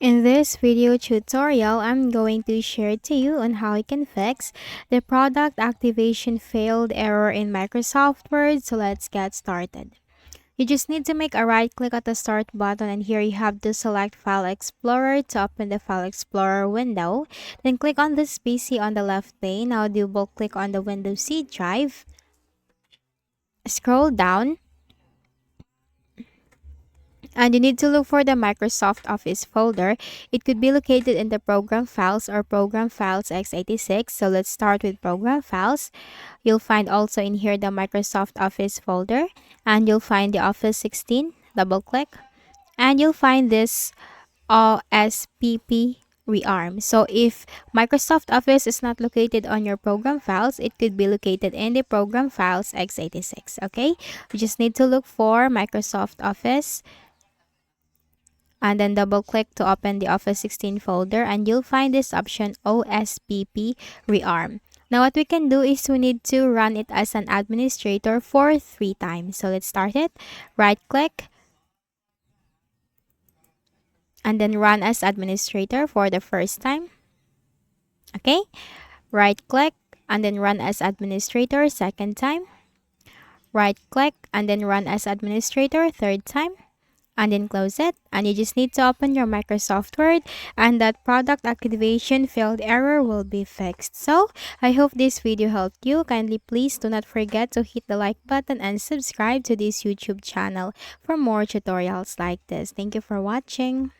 In this video tutorial, I'm going to share to you on how you can fix the product activation failed error in Microsoft Word. So let's get started. You just need to make a right click at the start button, and here you have to select File Explorer to open the File Explorer window. Then click on this PC on the left pane. Now double click on the Windows C drive. Scroll down and you need to look for the Microsoft Office folder. It could be located in the Program Files or Program Files x86. So let's start with Program Files. You'll find also in here the Microsoft Office folder, and you'll find the Office 16. Double click and you'll find this OSPP rearm. So if Microsoft Office is not located on your program files, it could be located in the program files x86. Okay, you just need to look for Microsoft Office and then double click to open the Office 16 folder, and you'll find this option OSPP rearm. Now what we can do is we need to run it as an administrator for 3 times. So let's start it. Right click and then run as administrator for the first time. Okay, right click and then run as administrator second time. Right click and then run as administrator third time, and then close it. And you just need to open your Microsoft Word, and that product activation failed error will be fixed. So I hope this video helped you. Kindly please do not forget to hit the like button and subscribe to this YouTube channel for more tutorials like this. Thank you for watching.